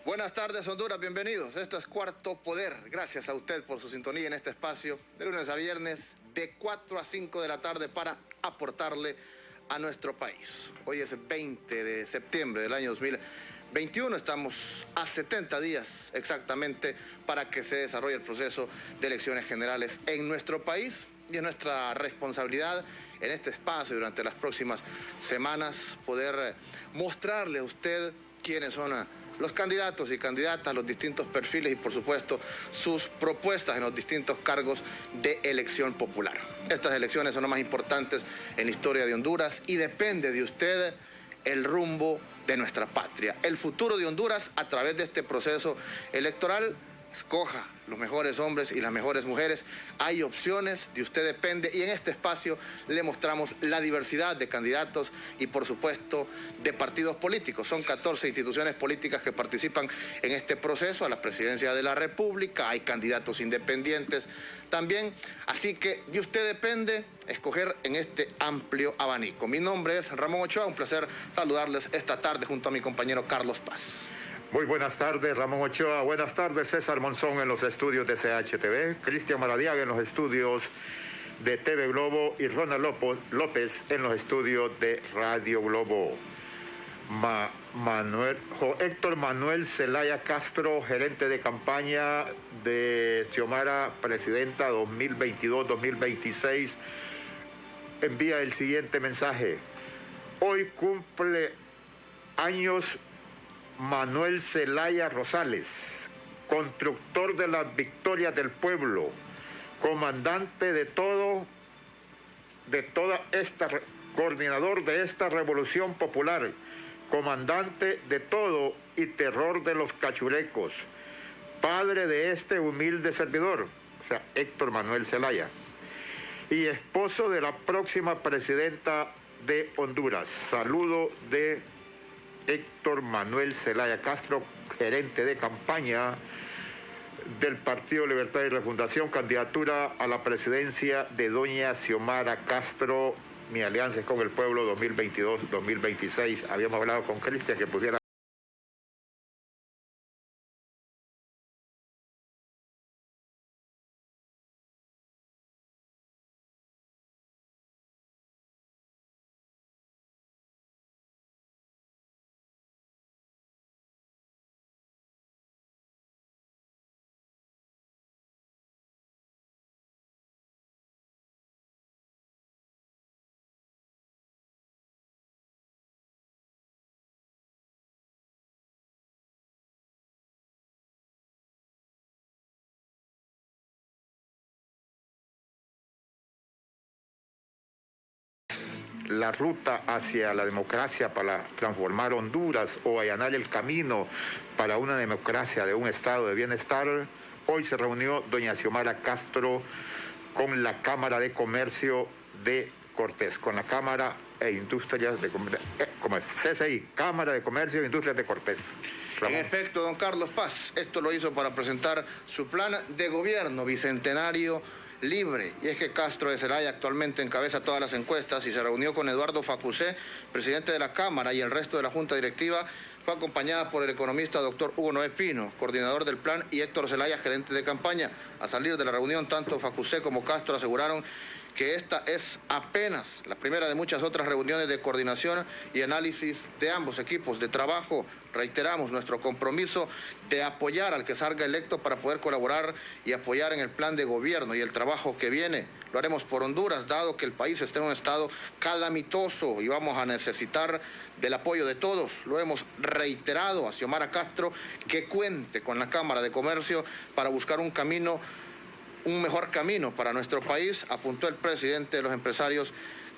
Buenas tardes, Honduras, bienvenidos. Esto es Cuarto Poder. Gracias a usted por su sintonía en este espacio de lunes a viernes de 4 a 5 de la tarde para aportarle a nuestro país. Hoy es 20 de septiembre del año 2021. Estamos a 70 días exactamente para que se desarrolle el proceso de elecciones generales en nuestro país y es nuestra responsabilidad en este espacio durante las próximas semanas poder mostrarle a usted quiénes son los candidatos y candidatas, los distintos perfiles y, por supuesto, sus propuestas en los distintos cargos de elección popular. Estas elecciones son las más importantes en la historia de Honduras y depende de usted el rumbo de nuestra patria. El futuro de Honduras a través de este proceso electoral. Escoja los mejores hombres y las mejores mujeres. Hay opciones, de usted depende, y en este espacio le mostramos la diversidad de candidatos y, por supuesto, de partidos políticos. Son 14 instituciones políticas que participan en este proceso a la presidencia de la República. Hay candidatos independientes también, así que de usted depende escoger en este amplio abanico. Mi nombre es Ramón Ochoa, un placer saludarles esta tarde junto a mi compañero Carlos Paz. Muy buenas tardes, Ramón Ochoa. Buenas tardes, César Monzón en los estudios de CHTV, Cristian Maradiaga en los estudios de TV Globo y Ronald López en los estudios de Radio Globo. Héctor Manuel Zelaya Castro, gerente de campaña de Xiomara Presidenta 2022-2026, envía el siguiente mensaje. Hoy cumple años Manuel Zelaya Rosales, constructor de las victorias del pueblo, comandante coordinador de esta revolución popular, comandante de todo y terror de los cachurecos, padre de este humilde servidor, o sea, Héctor Manuel Zelaya, y esposo de la próxima presidenta de Honduras. Saludo de Héctor Manuel Zelaya Castro, gerente de campaña del Partido Libertad y Refundación, candidatura a la presidencia de doña Xiomara Castro. Mi alianza es con el pueblo 2022-2026. Habíamos hablado con Cristian que pudiera la ruta hacia la democracia para transformar Honduras o allanar el camino para una democracia de un estado de bienestar. Hoy se reunió doña Xiomara Castro con la Cámara de Comercio de Cortés, con la Cámara e Industrias de CCI, Cámara de Comercio e Industrias de Cortés. Ramón. En efecto, don Carlos Paz, esto lo hizo para presentar su plan de gobierno bicentenario libre, y es que Castro de Zelaya actualmente encabeza todas las encuestas y se reunió con Eduardo Facusé, presidente de la Cámara, y el resto de la Junta Directiva. Fue acompañada por el economista doctor Hugo Noé Pino, coordinador del plan, y Héctor Zelaya, gerente de campaña. A salir de la reunión, tanto Facusé como Castro aseguraron que esta es apenas la primera de muchas otras reuniones de coordinación y análisis de ambos equipos de trabajo. Reiteramos nuestro compromiso de apoyar al que salga electo para poder colaborar y apoyar en el plan de gobierno y el trabajo que viene. Lo haremos por Honduras, dado que el país está en un estado calamitoso y vamos a necesitar del apoyo de todos. Lo hemos reiterado a Xiomara Castro que cuente con la Cámara de Comercio para buscar un mejor camino para nuestro país, apuntó el presidente de los empresarios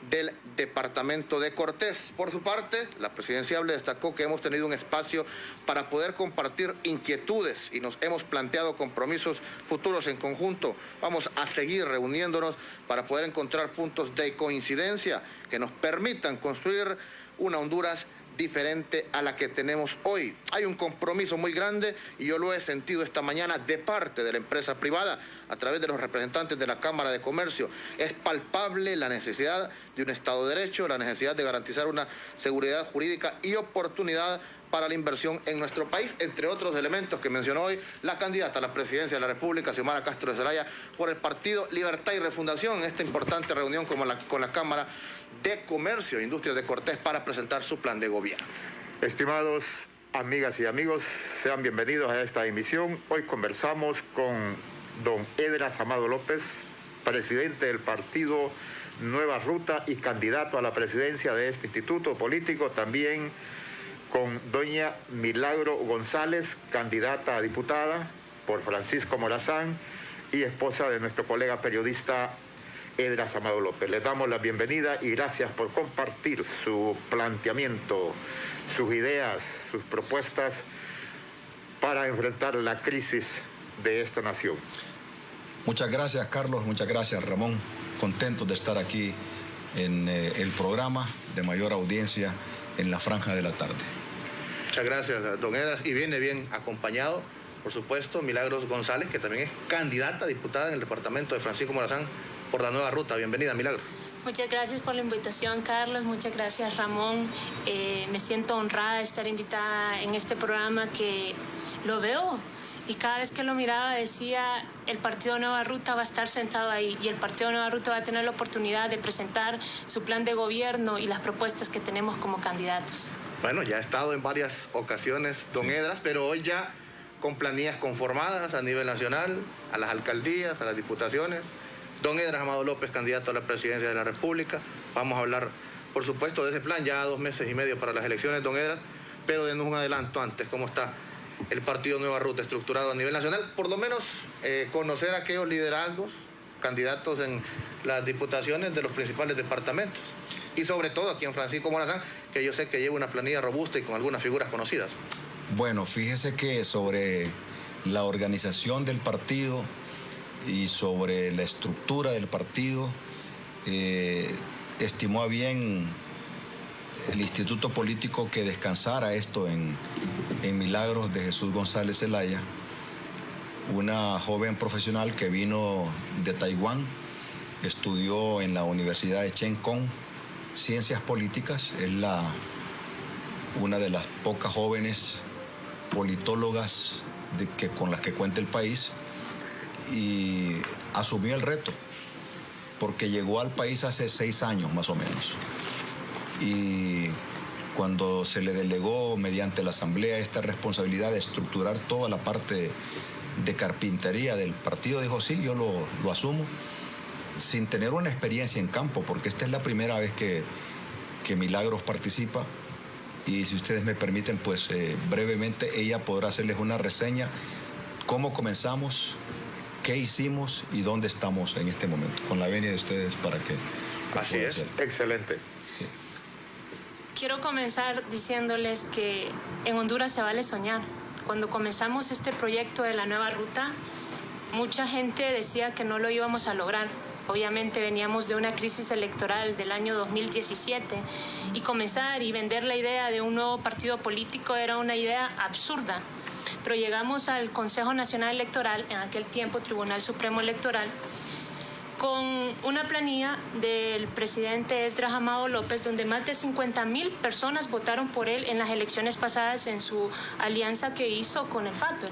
del departamento de Cortés. Por su parte, la presidenciable destacó que hemos tenido un espacio para poder compartir inquietudes y nos hemos planteado compromisos futuros en conjunto. Vamos a seguir reuniéndonos para poder encontrar puntos de coincidencia que nos permitan construir una Honduras diferente a la que tenemos hoy. Hay un compromiso muy grande y yo lo he sentido esta mañana de parte de la empresa privada a través de los representantes de la Cámara de Comercio. Es palpable la necesidad de un Estado de Derecho, la necesidad de garantizar una seguridad jurídica y oportunidad para la inversión en nuestro país, entre otros elementos que mencionó hoy la candidata a la presidencia de la República, Xiomara Castro de Zelaya, por el Partido Libertad y Refundación, en esta importante reunión con la Cámara de Comercio e Industrias de Cortés para presentar su plan de gobierno. Estimados amigas y amigos, sean bienvenidos a esta emisión. Hoy conversamos con don Edras Amado López, presidente del partido Nueva Ruta y candidato a la presidencia de este instituto político. También con doña Milagro González, candidata a diputada por Francisco Morazán y esposa de nuestro colega periodista Edras Amado López. Les damos la bienvenida y gracias por compartir su planteamiento, sus ideas, sus propuestas para enfrentar la crisis de esta nación. Muchas gracias, Carlos. Muchas gracias, Ramón. Contentos de estar aquí en el programa de mayor audiencia en la franja de la tarde. Muchas gracias, don Edras. Y viene bien acompañado, por supuesto, Milagros González, que también es candidata a diputada en el departamento de Francisco Morazán por la Nueva Ruta. Bienvenida, Milagros. Muchas gracias por la invitación, Carlos. Muchas gracias, Ramón. Me siento honrada de estar invitada en este programa que lo veo. Y cada vez que lo miraba decía, el Partido Nueva Ruta va a estar sentado ahí y el Partido Nueva Ruta va a tener la oportunidad de presentar su plan de gobierno y las propuestas que tenemos como candidatos. Bueno, ya ha estado en varias ocasiones, don Edras, pero hoy ya con planillas conformadas a nivel nacional, a las alcaldías, a las diputaciones. Don Edras Amado López, candidato a la presidencia de la República. Vamos a hablar, por supuesto, de ese plan, ya 2 meses y medio para las elecciones, don Edras, pero denos un adelanto antes, ¿cómo está el Partido Nueva Ruta estructurado a nivel nacional? Por lo menos conocer a aquellos liderazgos, candidatos en las diputaciones de los principales departamentos. Y sobre todo aquí en Francisco Morazán, que yo sé que lleva una planilla robusta y con algunas figuras conocidas. Bueno, fíjese que sobre la organización del partido y sobre la estructura del partido, estimó a bien el Instituto Político que descansara esto en Milagros de Jesús González Zelaya, una joven profesional que vino de Taiwán, estudió en la Universidad de Cheng Kung Ciencias Políticas, es una de las pocas jóvenes politólogas con las que cuenta el país, y asumió el reto porque llegó al país hace 6 años más o menos, y cuando se le delegó mediante la asamblea esta responsabilidad de estructurar toda la parte de carpintería del partido, dijo sí, yo lo asumo, sin tener una experiencia en campo, porque esta es la primera vez que Milagros participa. Y si ustedes me permiten, pues brevemente ella podrá hacerles una reseña, cómo comenzamos, qué hicimos y dónde estamos en este momento, con la venia de ustedes para que... Así es, excelente. Sí. Quiero comenzar diciéndoles que en Honduras se vale soñar. Cuando comenzamos este proyecto de la Nueva Ruta, mucha gente decía que no lo íbamos a lograr. Obviamente veníamos de una crisis electoral del año 2017 y comenzar y vender la idea de un nuevo partido político era una idea absurda. Pero llegamos al Consejo Nacional Electoral, en aquel tiempo Tribunal Supremo Electoral, con una planilla del presidente Esdras Amado López, donde más de 50,000 personas votaron por él en las elecciones pasadas en su alianza que hizo con el FAPER.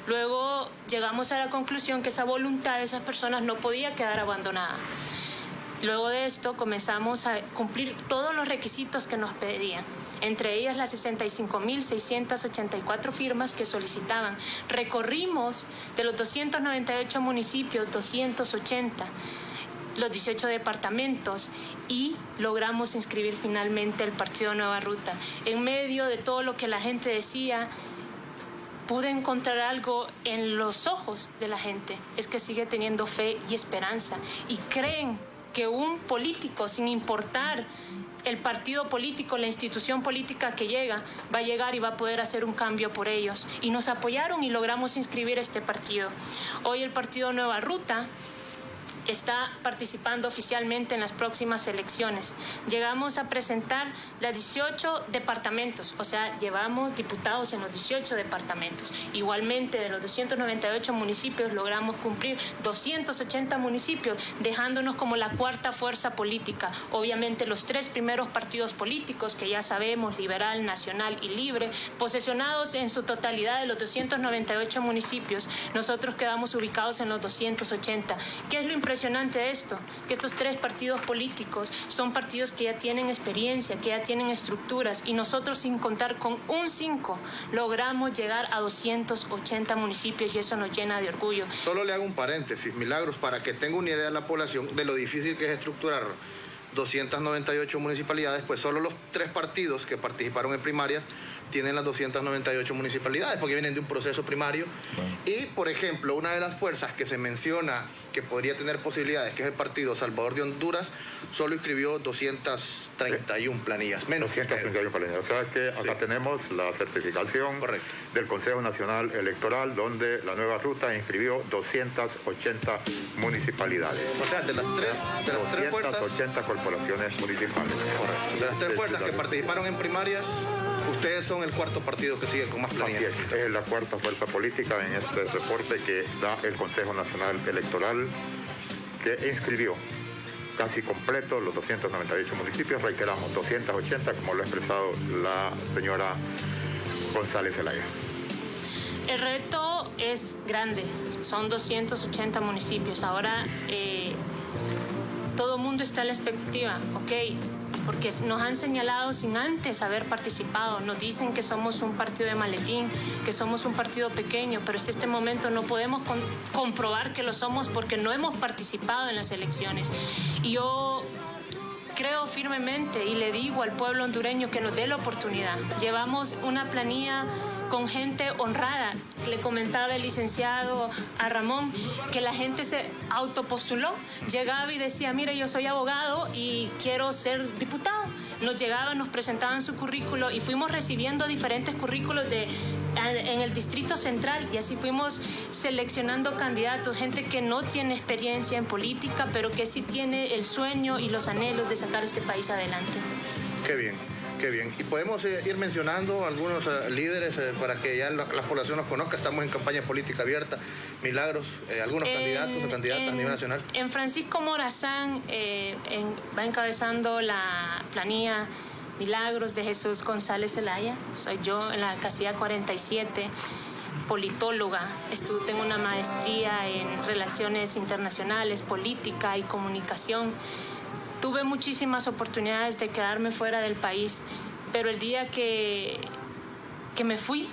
Luego llegamos a la conclusión que esa voluntad de esas personas no podía quedar abandonada. Luego de esto comenzamos a cumplir todos los requisitos que nos pedían, entre ellas las 65,684 firmas que solicitaban. Recorrimos de los 298 municipios, 280, los 18 departamentos y logramos inscribir finalmente el Partido Nueva Ruta. En medio de todo lo que la gente decía, pude encontrar algo en los ojos de la gente, es que sigue teniendo fe y esperanza y creen que un político, sin importar el partido político, la institución política que llega, va a llegar y va a poder hacer un cambio por ellos. Y nos apoyaron y logramos inscribir este partido. Hoy el Partido Nueva Ruta está participando oficialmente en las próximas elecciones. Llegamos a presentar las 18 departamentos, o sea, llevamos diputados en los 18 departamentos. Igualmente, de los 298 municipios logramos cumplir 280 municipios, dejándonos como la cuarta fuerza política. Obviamente los tres primeros partidos políticos, que ya sabemos, Liberal, Nacional y Libre, posesionados en su totalidad de los 298 municipios, nosotros quedamos ubicados en los 280. ¿Qué es lo impresionante de esto? Que estos tres partidos políticos son partidos que ya tienen experiencia, que ya tienen estructuras, y nosotros, sin contar con un 5, logramos llegar a 280 municipios, y eso nos llena de orgullo. Solo le hago un paréntesis, Milagros, para que tenga una idea la población de lo difícil que es estructurar 298 municipalidades. Pues solo los tres partidos que participaron en primarias tienen las 298 municipalidades, porque vienen de un proceso primario. Bueno. Y, por ejemplo, una de las fuerzas que se menciona que podría tener posibilidades, que es el Partido Salvador de Honduras, solo inscribió 231 planillas, menos 231 planillas. O sea que acá tenemos la certificación del Consejo Nacional Electoral, donde la nueva ruta inscribió 280 municipalidades. O sea, de las tres fuerzas, 280 corporaciones municipales. Correcto. De las tres fuerzas que participaron en primarias, ustedes son el cuarto partido que sigue con más planillas. Así es la cuarta fuerza política en este reporte que da el Consejo Nacional Electoral, que inscribió casi completo los 298 municipios. Reiteramos, 280, como lo ha expresado la señora González Zelaya. El reto es grande, son 280 municipios. Ahora todo el mundo está en la expectativa, ¿ok? Porque nos han señalado sin antes haber participado. Nos dicen que somos un partido de maletín, que somos un partido pequeño, pero hasta este momento no podemos comprobar que lo somos porque no hemos participado en las elecciones. Y yo creo firmemente y le digo al pueblo hondureño que nos dé la oportunidad. Llevamos una planilla con gente honrada. Le comentaba el licenciado a Ramón que la gente se autopostuló. Llegaba y decía, mire, yo soy abogado y quiero ser diputado. Nos llegaban, nos presentaban su currículo y fuimos recibiendo diferentes currículos en el Distrito Central, y así fuimos seleccionando candidatos, gente que no tiene experiencia en política, pero que sí tiene el sueño y los anhelos de sacar este país adelante. Qué bien. Qué bien. Y podemos ir mencionando algunos líderes para que ya la población los conozca. Estamos en campaña política abierta. Milagros, algunos candidatos o candidatas a nivel nacional. En Francisco Morazán va encabezando la planilla Milagros de Jesús González Zelaya. Soy yo en la casilla 47, politóloga. Tengo una maestría en Relaciones Internacionales, Política y Comunicación. Tuve muchísimas oportunidades de quedarme fuera del país, pero el día que me fui,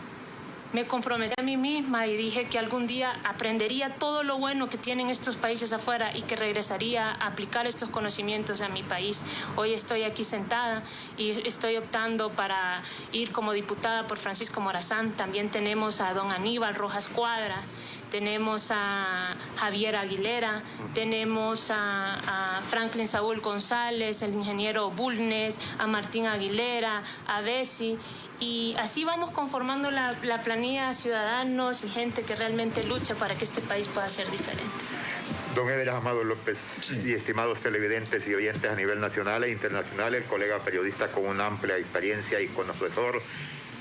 me comprometí a mí misma y dije que algún día aprendería todo lo bueno que tienen estos países afuera y que regresaría a aplicar estos conocimientos a mi país. Hoy estoy aquí sentada y estoy optando para ir como diputada por Francisco Morazán. También tenemos a don Aníbal Rojas Cuadra, tenemos a Javier Aguilera, tenemos a Franklin Saúl González, el ingeniero Bulnes, a Martín Aguilera, a Bessi. Y así vamos conformando la planilla ciudadanos y gente que realmente lucha para que este país pueda ser diferente. Don Eder Amado López, y estimados televidentes y oyentes a nivel nacional e internacional, el colega periodista con una amplia experiencia y conocedor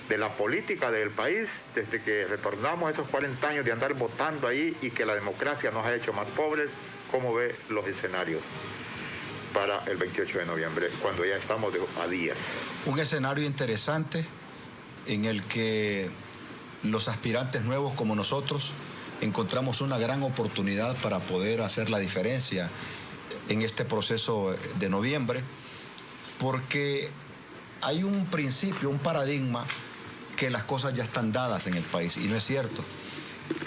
de la política del país, desde que retornamos esos 40 años de andar votando ahí y que la democracia nos ha hecho más pobres, ¿cómo ve los escenarios para el 28 de noviembre, cuando ya estamos a días? Un escenario interesante en el que los aspirantes nuevos como nosotros encontramos una gran oportunidad para poder hacer la diferencia en este proceso de noviembre, porque hay un principio, un paradigma que las cosas ya están dadas en el país, y no es cierto.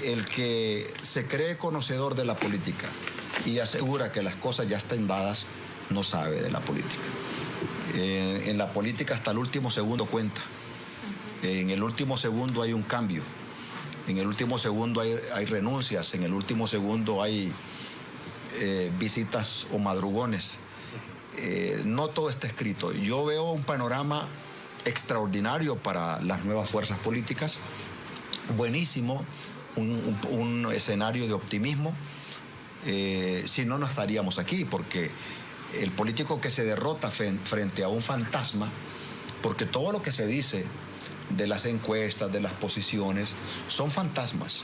El que se cree conocedor de la política y asegura que las cosas ya están dadas no sabe de la política. En la política hasta el último segundo cuenta. En el último segundo hay un cambio, en el último segundo hay renuncias, en el último segundo hay visitas o madrugones. No todo está escrito. Yo veo un panorama extraordinario para las nuevas fuerzas políticas, buenísimo, un escenario de optimismo. Si no, no estaríamos aquí, porque el político que se derrota frente a un fantasma, porque todo lo que se dice de las encuestas, de las posiciones, son fantasmas,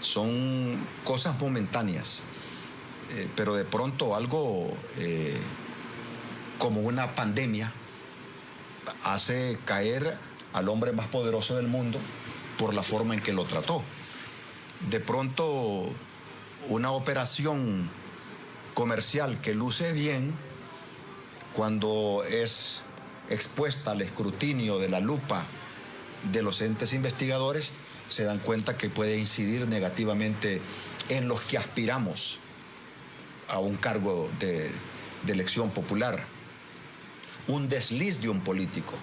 son cosas momentáneas, pero de pronto algo como una pandemia hace caer al hombre más poderoso del mundo por la forma en que lo trató. De pronto una operación comercial que luce bien, cuando es expuesta al escrutinio de la lupa de los entes investigadores, se dan cuenta que puede incidir negativamente en los que aspiramos a un cargo de elección popular. Un desliz de un político,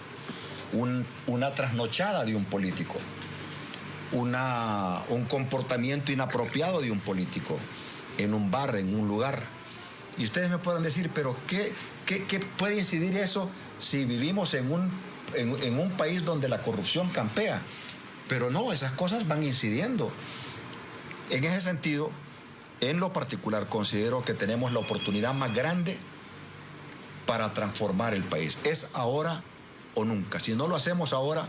una trasnochada de un político, un comportamiento inapropiado de un político en un bar, en un lugar. Y ustedes me podrán decir, pero ¿qué puede incidir eso si vivimos en un país donde la corrupción campea? Pero no, esas cosas van incidiendo. En ese sentido, en lo particular, considero que tenemos la oportunidad más grande para transformar el país. Es ahora o nunca. Si no lo hacemos ahora,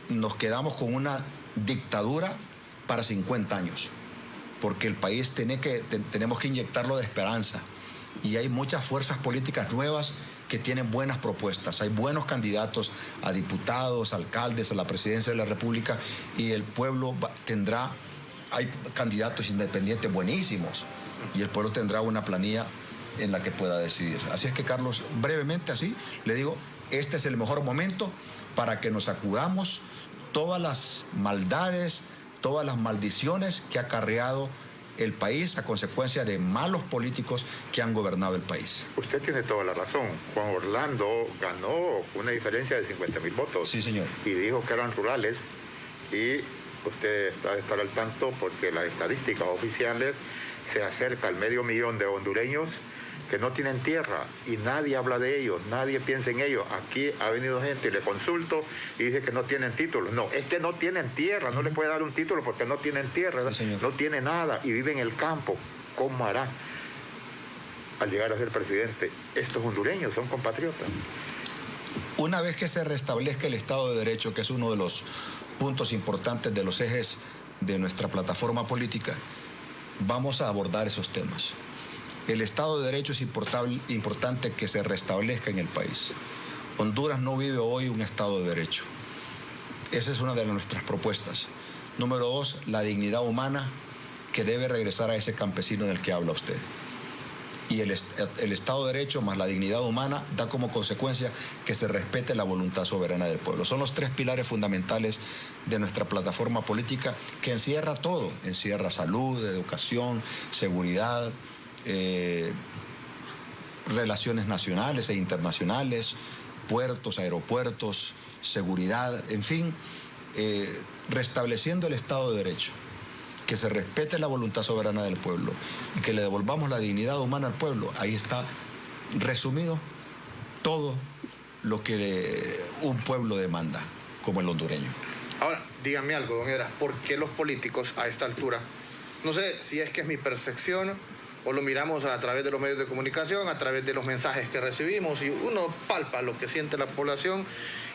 nos quedamos con una dictadura para 50 años. Porque el país tenemos que inyectarlo de esperanza. Y hay muchas fuerzas políticas nuevas que tienen buenas propuestas. Hay buenos candidatos a diputados, alcaldes, a la presidencia de la República, y el pueblo hay candidatos independientes buenísimos, y el pueblo tendrá una planilla en la que pueda decidir. Así es que, Carlos, brevemente así, le digo, este es el mejor momento para que nos sacudamos todas las maldades, todas las maldiciones que ha acarreado el país a consecuencia de malos políticos que han gobernado el país. Usted tiene toda la razón. Juan Orlando ganó una diferencia de 50,000 votos. Sí, señor. Y dijo que eran rurales, y usted va a estar al tanto porque las estadísticas oficiales se acerca al 500,000 de hondureños que no tienen tierra, y nadie habla de ellos, nadie piensa en ellos. Aquí ha venido gente y le consulto y dice que no tienen títulos. No, es que no tienen tierra, no le puede dar un título porque no tienen tierra, sí, no tiene nada y vive en el campo. ¿Cómo hará al llegar a ser presidente? Estos hondureños son compatriotas. Una vez que se restablezca el Estado de Derecho, que es uno de los puntos importantes de los ejes de nuestra plataforma política, vamos a abordar esos temas. El Estado de Derecho es importante que se restablezca en el país. Honduras no vive hoy un Estado de Derecho. Esa es una de nuestras propuestas. Número 2, la dignidad humana, que debe regresar a ese campesino del que habla usted. Y el Estado de Derecho más la dignidad humana da como consecuencia que se respete la voluntad soberana del pueblo. Son los 3 pilares fundamentales de nuestra plataforma política, que encierra todo. Encierra salud, educación, seguridad, relaciones nacionales e internacionales, puertos, aeropuertos, seguridad, en fin, restableciendo el Estado de Derecho, que se respete la voluntad soberana del pueblo y que le devolvamos la dignidad humana al pueblo. Ahí está resumido todo lo que un pueblo demanda, como el hondureño. Ahora, dígame algo, don Edras, ¿por qué los políticos a esta altura? No sé si es que es mi percepción o lo miramos a través de los medios de comunicación, a través de los mensajes que recibimos, y uno palpa lo que siente la población,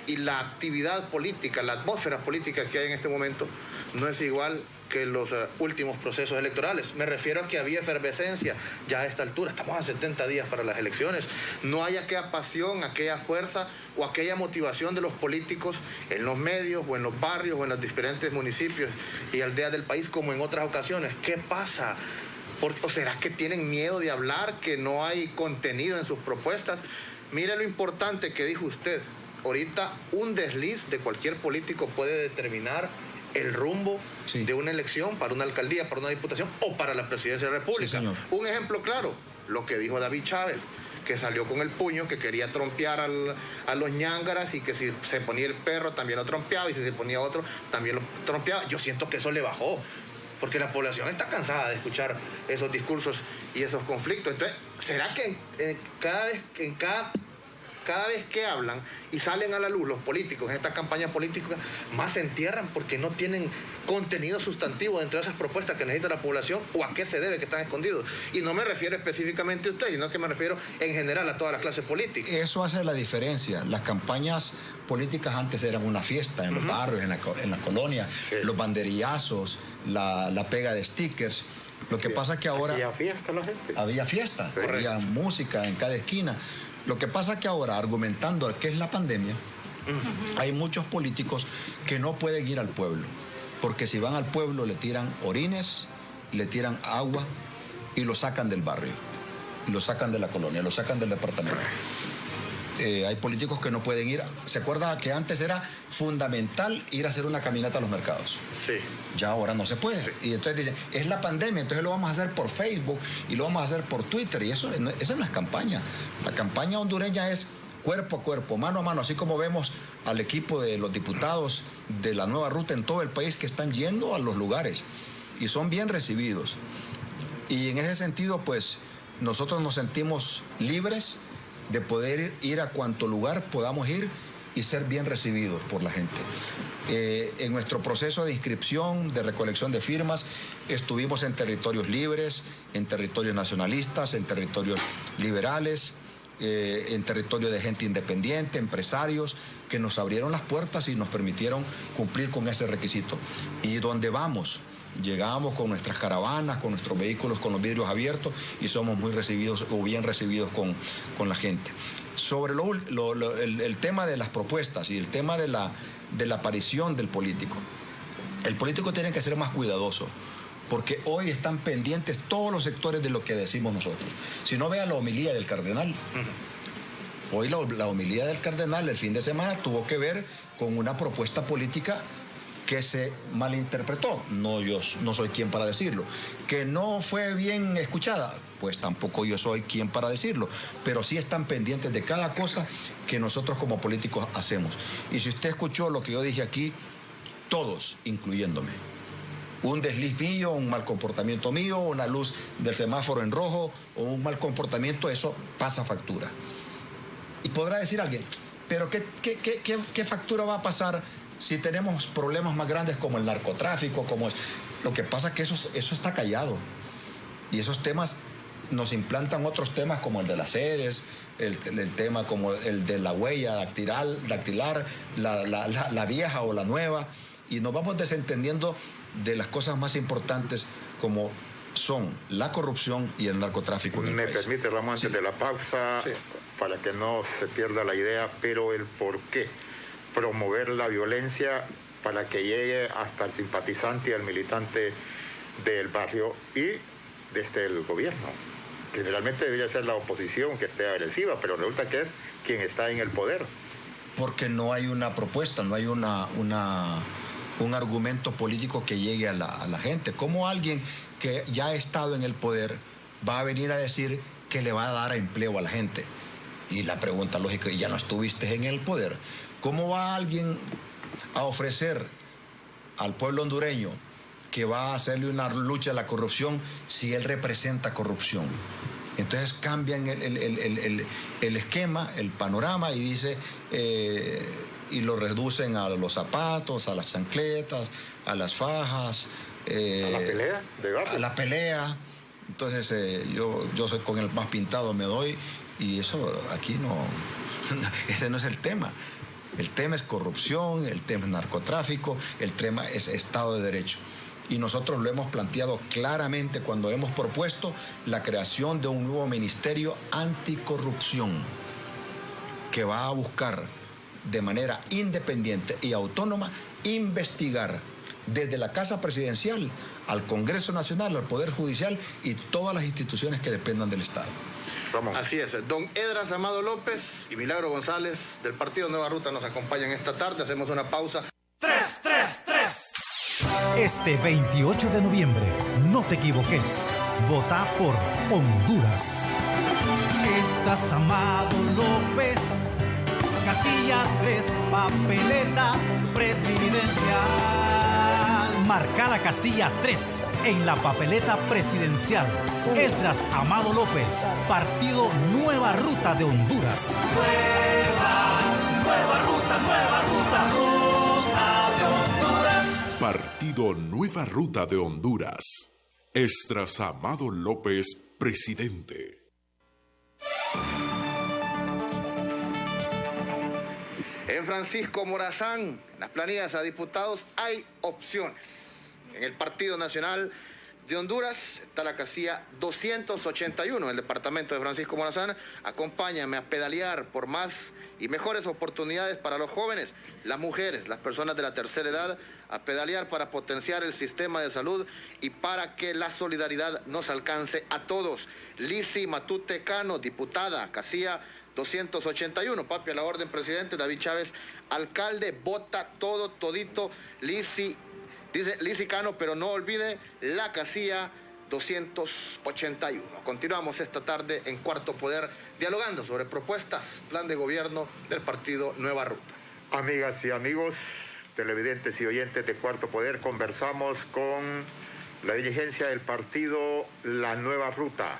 y la actividad política, la atmósfera política que hay en este momento no es igual que los últimos procesos electorales. Me refiero a que había efervescencia ya a esta altura. Estamos a 70 días para las elecciones. No hay aquella pasión, aquella fuerza o aquella motivación de los políticos en los medios o en los barrios o en los diferentes municipios y aldeas del país como en otras ocasiones. ¿Qué pasa? ¿O será que tienen miedo de hablar, que no hay contenido en sus propuestas? Mire lo importante que dijo usted. Ahorita un desliz de cualquier político puede determinar el rumbo de una elección para una alcaldía, para una diputación o para la presidencia de la República. Sí, un ejemplo claro, lo que dijo David Chávez, que salió con el puño, que quería trompear a los ñángaras, y que si se ponía el perro también lo trompeaba, y si se ponía otro también lo trompeaba. Yo siento que eso le bajó, porque la población está cansada de escuchar esos discursos y esos conflictos. Entonces, ¿será que en cada cada vez que hablan y salen a la luz los políticos en esta campaña política, más se entierran porque no tienen contenido sustantivo dentro de esas propuestas que necesita la población o a qué se debe que están escondidos. Y no me refiero específicamente a usted, sino que me refiero en general a todas las clases políticas. Eso hace la diferencia. Las campañas políticas antes eran una fiesta en los barrios, en la colonia, los banderillazos, la pega de stickers. Lo que pasa es que ahora... Había fiesta la gente. Había fiesta, había música en cada esquina. Lo que pasa es que ahora, argumentando qué es la pandemia, hay muchos políticos que no pueden ir al pueblo, porque si van al pueblo le tiran orines, le tiran agua y lo sacan del barrio, lo sacan de la colonia, lo sacan del departamento. Hay políticos que no pueden ir. ¿Se acuerda que antes era fundamental ir a hacer una caminata a los mercados? Sí. Ya ahora no se puede. Sí. Y entonces dicen, es la pandemia, entonces lo vamos a hacer por Facebook y lo vamos a hacer por Twitter. Y eso no es campaña. La campaña hondureña es cuerpo a cuerpo, mano a mano, así como vemos al equipo de los diputados de la nueva ruta en todo el país que están yendo a los lugares y son bien recibidos. Y en ese sentido, pues, nosotros nos sentimos libres de poder ir a cuanto lugar podamos ir y ser bien recibidos por la gente. En nuestro proceso de inscripción, de recolección de firmas, estuvimos en territorios libres, en territorios nacionalistas, en territorios liberales, en territorio de gente independiente, empresarios, que nos abrieron las puertas y nos permitieron cumplir con ese requisito. Y donde vamos, llegamos con nuestras caravanas, con nuestros vehículos con los vidrios abiertos y somos muy recibidos o bien recibidos con la gente. Sobre el tema de las propuestas y el tema de la aparición del político. El político tiene que ser más cuidadoso, porque hoy están pendientes todos los sectores de lo que decimos nosotros. Si no, vea la homilía del cardenal. Hoy la homilía del cardenal el fin de semana tuvo que ver con una propuesta política que se malinterpretó. Yo no soy quien para decirlo. Que no fue bien escuchada, pues tampoco yo soy quien para decirlo. Pero sí están pendientes de cada cosa que nosotros como políticos hacemos. Y si usted escuchó lo que yo dije aquí, todos, incluyéndome. Un desliz mío, un mal comportamiento mío, una luz del semáforo en rojo o un mal comportamiento, eso pasa factura. Y podrá decir alguien, pero ¿qué factura va a pasar si tenemos problemas más grandes como el narcotráfico? Lo que pasa es que eso está callado. Y esos temas nos implantan otros temas como el de las sedes, el tema como el de la huella dactilar, la vieja o la nueva. Y nos vamos desentendiendo de las cosas más importantes como son la corrupción y el narcotráfico. Me permite, Ramón, antes de la pausa, sí, para que no se pierda la idea, pero el por qué promover la violencia para que llegue hasta el simpatizante y el militante del barrio y desde el gobierno. Generalmente debería ser la oposición que esté agresiva, pero resulta que es quien está en el poder. Porque no hay una propuesta, no hay un argumento político que llegue a la gente. ¿Cómo alguien que ya ha estado en el poder va a venir a decir que le va a dar empleo a la gente? Y la pregunta lógica, ya no estuviste en el poder. ¿Cómo va alguien a ofrecer al pueblo hondureño que va a hacerle una lucha a la corrupción si él representa corrupción? Entonces cambian el esquema, el panorama y dice... y lo reducen a los zapatos, a las chancletas, a las fajas. ¿A la pelea? A la pelea. Entonces yo soy con el más pintado me doy y eso aquí no, ese no es el tema. El tema es corrupción, el tema es narcotráfico, el tema es Estado de Derecho. Y nosotros lo hemos planteado claramente cuando hemos propuesto la creación de un nuevo ministerio anticorrupción que va a buscar de manera independiente y autónoma investigar desde la Casa Presidencial al Congreso Nacional, al Poder Judicial y todas las instituciones que dependan del Estado. Vamos. Así es. Don Edras Amado López y Milagro González del Partido Nueva Ruta nos acompañan esta tarde. Hacemos una pausa. 333. Este 28 de noviembre, no te equivoques, vota por Honduras. Estás Amado López, casilla 3, papeleta presidencial. Marca la casilla 3 en la papeleta presidencial. Esdras Amado López, Partido Nueva Ruta de Honduras. Nueva ruta de Honduras. Partido Nueva Ruta de Honduras. Esdras Amado López, presidente. En Francisco Morazán, en las planillas a diputados, hay opciones. En el Partido Nacional de Honduras está la casilla 281 en el departamento de Francisco Morazán. Acompáñame a pedalear por más y mejores oportunidades para los jóvenes, las mujeres, las personas de la tercera edad, a pedalear para potenciar el sistema de salud y para que la solidaridad nos alcance a todos. Lisi Matute Cano, diputada, casilla 281, papi a la orden, presidente. David Chávez, alcalde, vota todo, todito. Lisi, dice Lisi Cano, pero no olvide la casilla 281. Continuamos esta tarde en Cuarto Poder, dialogando sobre propuestas, plan de gobierno del Partido Nueva Ruta. Amigas y amigos, televidentes y oyentes de Cuarto Poder, conversamos con la dirigencia del partido La Nueva Ruta,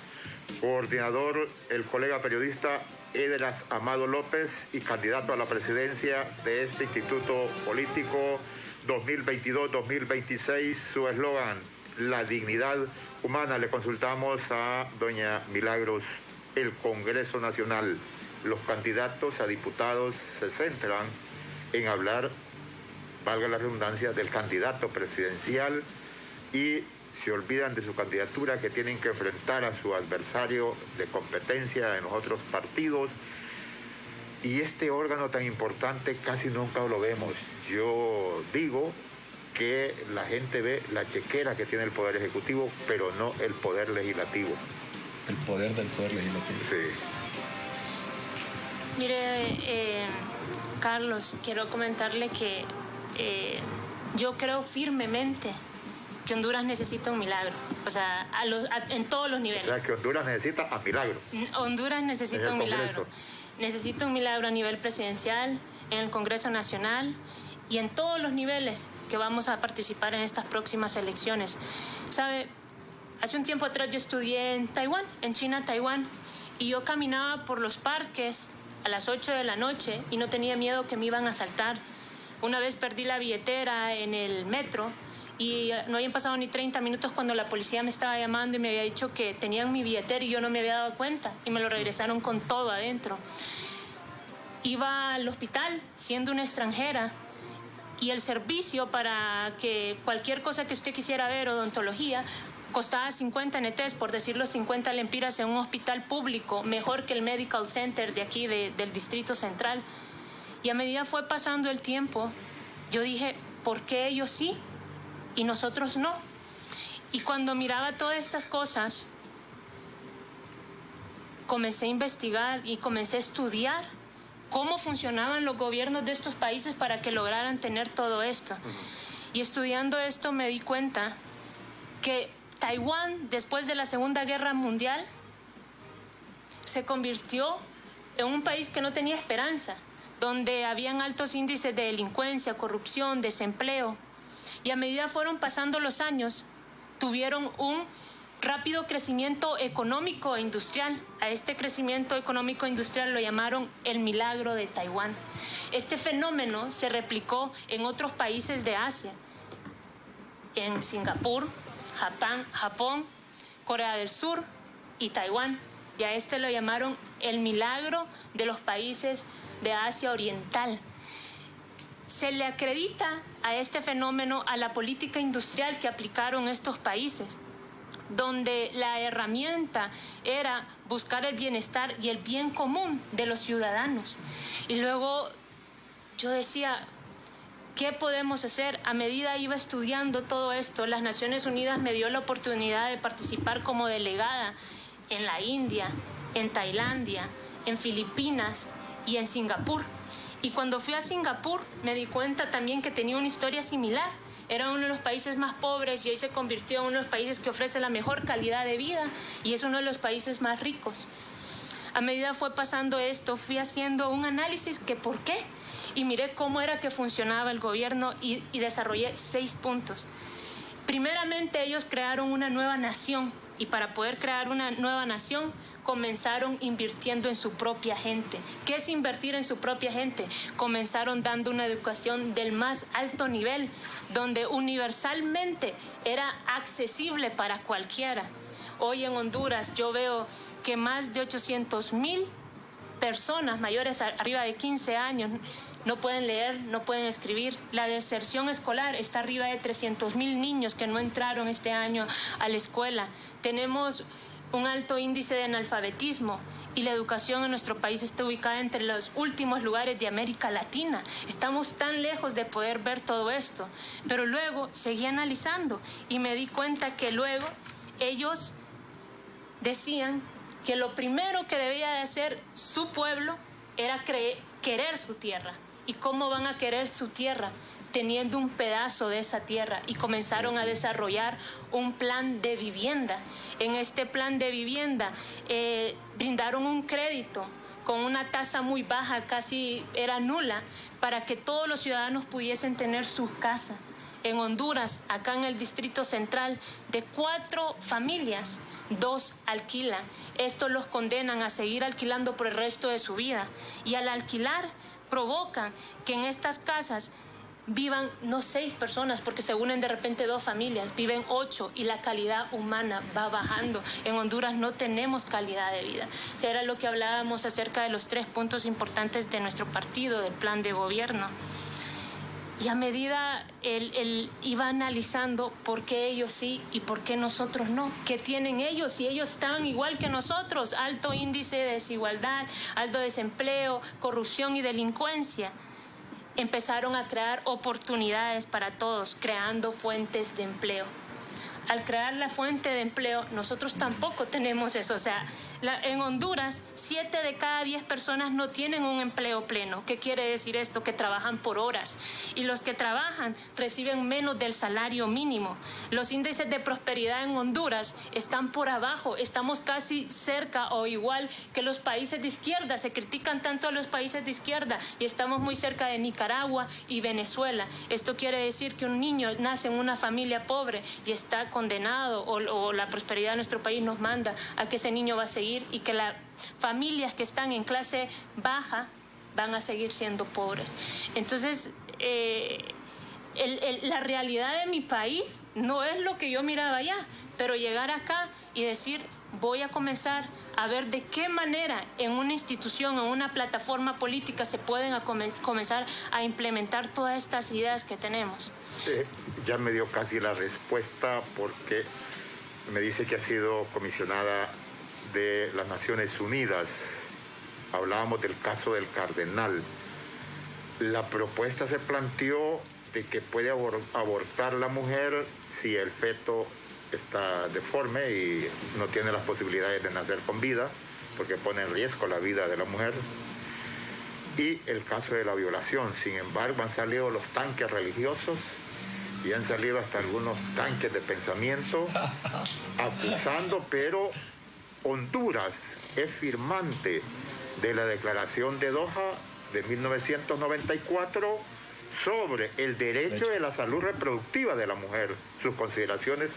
coordinador, el colega periodista Esdras Amado López, y candidato a la presidencia de este instituto político 2022-2026. Su eslogan, la dignidad humana. Le consultamos a doña Milagros. El Congreso Nacional, los candidatos a diputados se centran en hablar, valga la redundancia, del candidato presidencial y se olvidan de su candidatura, que tienen que enfrentar a su adversario de competencia en los otros partidos. Y este órgano tan importante casi nunca lo vemos. Yo digo que la gente ve la chequera que tiene el Poder Ejecutivo, pero no el Poder Legislativo. El poder del Poder Legislativo. Sí. Mire, Carlos, quiero comentarle que yo creo firmemente que Honduras necesita un milagro, o sea, en todos los niveles. O sea, que Honduras necesita a milagro. Honduras necesita un milagro. Necesita un milagro a nivel presidencial, en el Congreso Nacional y en todos los niveles que vamos a participar en estas próximas elecciones. ¿Sabe? Hace un tiempo atrás yo estudié en Taiwán, en China, Taiwán, y yo caminaba por los parques a las 8 de la noche y no tenía miedo que me iban a asaltar. Una vez perdí la billetera en el metro y no habían pasado ni 30 minutos cuando la policía me estaba llamando y me había dicho que tenían mi billetera y yo no me había dado cuenta y me lo regresaron con todo adentro. Iba al hospital siendo una extranjera y el servicio para que cualquier cosa que usted quisiera ver, odontología, costaba 50 NTs, por decirlo, 50 lempiras en un hospital público, mejor que el Medical Center de aquí, del Distrito Central. Y a medida fue pasando el tiempo, yo dije, ¿por qué ellos sí y nosotros no? Y cuando miraba todas estas cosas, comencé a investigar y comencé a estudiar cómo funcionaban los gobiernos de estos países para que lograran tener todo esto. Y estudiando esto me di cuenta que Taiwán, después de la Segunda Guerra Mundial, se convirtió en un país que no tenía esperanza, donde habían altos índices de delincuencia, corrupción, desempleo. Y a medida fueron pasando los años, tuvieron un rápido crecimiento económico e industrial. A este crecimiento económico e industrial lo llamaron el milagro de Taiwán. Este fenómeno se replicó en otros países de Asia, en Singapur, Japón, Corea del Sur y Taiwán. Y a este lo llamaron el milagro de los países de Asia Oriental. Se le acredita a este fenómeno a la política industrial que aplicaron estos países, donde la herramienta era buscar el bienestar y el bien común de los ciudadanos. Y luego yo decía, ¿qué podemos hacer? A medida iba estudiando todo esto, las Naciones Unidas me dio la oportunidad de participar como delegada en la India, en Tailandia, en Filipinas y en Singapur. Y cuando fui a Singapur me di cuenta también que tenía una historia similar. Era uno de los países más pobres y hoy se convirtió en uno de los países que ofrece la mejor calidad de vida y es uno de los países más ricos. A medida fue pasando esto, fui haciendo un análisis que por qué, y miré cómo era que funcionaba el gobierno y desarrollé 6 puntos. Primeramente, ellos crearon una nueva nación, y para poder crear una nueva nación, comenzaron invirtiendo en su propia gente. ¿Qué es invertir en su propia gente? Comenzaron dando una educación del más alto nivel, donde universalmente era accesible para cualquiera. Hoy en Honduras yo veo que más de 800,000 personas mayores arriba de 15 años no pueden leer, no pueden escribir. La deserción escolar está arriba de 300,000 niños que no entraron este año a la escuela. Tenemos un alto índice de analfabetismo y la educación en nuestro país está ubicada entre los últimos lugares de América Latina. Estamos tan lejos de poder ver todo esto. Pero luego seguí analizando y me di cuenta que luego ellos decían que lo primero que debía de hacer su pueblo era querer su tierra. ¿Y cómo van a querer su tierra? Teniendo un pedazo de esa tierra, y comenzaron a desarrollar un plan de vivienda. En este plan de vivienda brindaron un crédito con una tasa muy baja, casi era nula, para que todos los ciudadanos pudiesen tener su casa. En Honduras, acá en el Distrito Central, de 4 familias, 2 alquilan. Esto los condenan a seguir alquilando por el resto de su vida. Y al alquilar, provocan que en estas casas vivan no 6 personas, porque se unen de repente 2 familias, viven 8, y la calidad humana va bajando. En Honduras no tenemos calidad de vida. Era lo que hablábamos acerca de los 3 puntos importantes de nuestro partido, del plan de gobierno. Y a medida él iba analizando por qué ellos sí y por qué nosotros no. ¿Qué tienen ellos? Si ellos estaban igual que nosotros, alto índice de desigualdad, alto desempleo, corrupción y delincuencia. Empezaron a crear oportunidades para todos, creando fuentes de empleo. Al crear la fuente de empleo, nosotros tampoco tenemos eso. O sea, en Honduras, 7 de cada 10 personas no tienen un empleo pleno. ¿Qué quiere decir esto? Que trabajan por horas. Y los que trabajan reciben menos del salario mínimo. Los índices de prosperidad en Honduras están por abajo. Estamos casi cerca o igual que los países de izquierda. Se critican tanto a los países de izquierda y estamos muy cerca de Nicaragua y Venezuela. Esto quiere decir que un niño nace en una familia pobre y está condenado, o la prosperidad de nuestro país nos manda a que ese niño va a seguir, y que las familias que están en clase baja van a seguir siendo pobres. Entonces, la realidad de mi país no es lo que yo miraba allá, pero llegar acá y decir, voy a comenzar a ver de qué manera en una institución, en una plataforma política se pueden comenzar a implementar todas estas ideas que tenemos. Ya me dio casi la respuesta, porque me dice que ha sido comisionada de las Naciones Unidas. Hablábamos del caso del cardenal. La propuesta se planteó de que puede abortar la mujer si el feto está deforme y no tiene las posibilidades de nacer con vida, porque pone en riesgo la vida de la mujer. Y el caso de la violación. Sin embargo, han salido los tanques religiosos y han salido hasta algunos tanques de pensamiento acusando, pero Honduras es firmante de la Declaración de Doha de 1994 sobre el derecho de la salud reproductiva de la mujer. Sus consideraciones.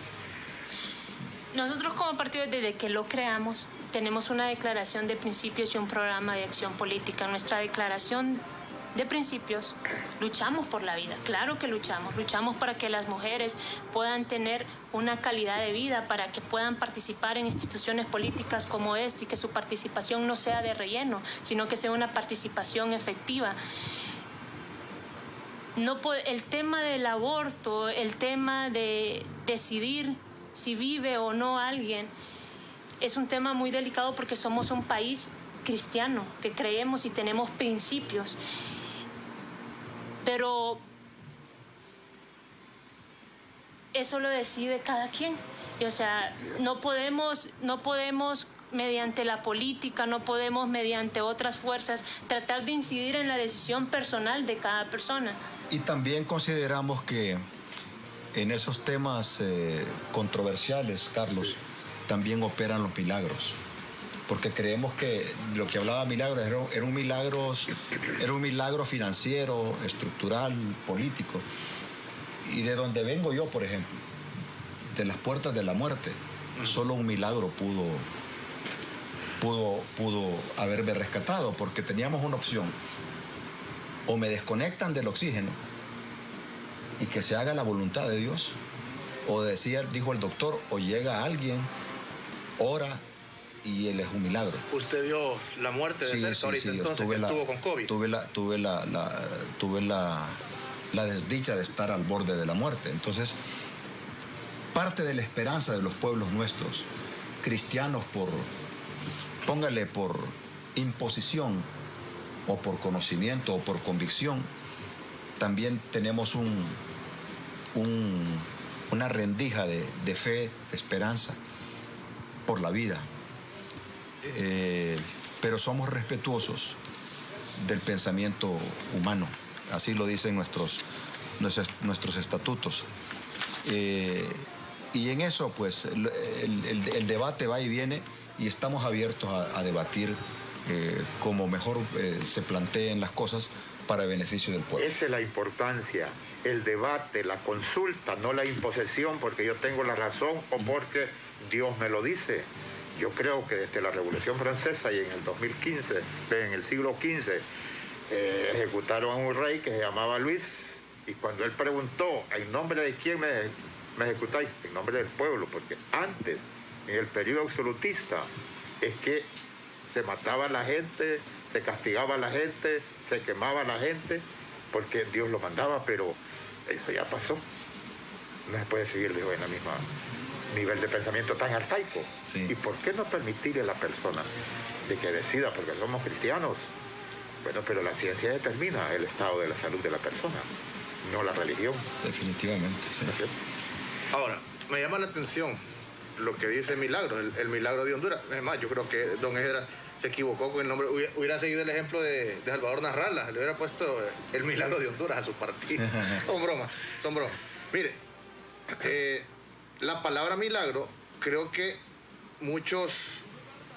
Nosotros como partido, desde que lo creamos, tenemos una declaración de principios y un programa de acción política. Nuestra declaración de principios, luchamos por la vida, claro que luchamos para que las mujeres puedan tener una calidad de vida, para que puedan participar en instituciones políticas como esta, y que su participación no sea de relleno, sino que sea una participación efectiva. El tema del aborto, el tema de decidir si vive o no alguien, es un tema muy delicado, porque somos un país cristiano, que creemos y tenemos principios. Pero eso lo decide cada quien. Y, o sea, no podemos mediante la política, no podemos mediante otras fuerzas tratar de incidir en la decisión personal de cada persona. Y también consideramos que en esos temas controversiales, Carlos, también operan los milagros. porque creemos que lo que hablaba Milagro era un milagro financiero, estructural, político. Y de donde vengo yo, por ejemplo, de las puertas de la muerte, solo un milagro pudo haberme rescatado, porque teníamos una opción: o me desconectan del oxígeno y que se haga la voluntad de Dios, o dijo el doctor, o llega alguien, ora y él es un milagro. ¿Usted vio la muerte de cerca ahorita entonces que estuvo con COVID? Tuve la desdicha de estar al borde de la muerte. Entonces, parte de la esperanza de los pueblos nuestros, cristianos póngale por imposición, o por conocimiento, o por convicción, también tenemos una rendija de fe, de esperanza por la vida. Pero somos respetuosos del pensamiento humano, así lo dicen nuestros estatutos. Y en eso, pues, el debate va y viene, y estamos abiertos a debatir como mejor se planteen las cosas para beneficio del pueblo. Esa es la importancia, el debate, la consulta, no la imposición porque yo tengo la razón o porque Dios me lo dice. Yo creo que desde la Revolución Francesa y en el 2015, en el siglo XV, ejecutaron a un rey que se llamaba Luis, y cuando él preguntó, ¿en nombre de quién me ejecutáis? En nombre del pueblo, porque antes, en el periodo absolutista, es que se mataba a la gente, se castigaba a la gente, se quemaba a la gente, porque Dios lo mandaba, pero eso ya pasó. No se puede seguir, digo, en la misma nivel de pensamiento tan arcaico. Sí. ¿Y por qué no permitirle a la persona de que decida, porque somos cristianos? Bueno, pero la ciencia determina el estado de la salud de la persona, no la religión. Definitivamente, sí. ¿No es cierto? Ahora, me llama la atención lo que dice Milagro, el milagro de Honduras. Es más, yo creo que don Esdras se equivocó con el nombre. Hubiera seguido el ejemplo de Salvador Narrala, le hubiera puesto el milagro de Honduras a su partido. Son bromas. Mire, la palabra milagro, creo que muchos,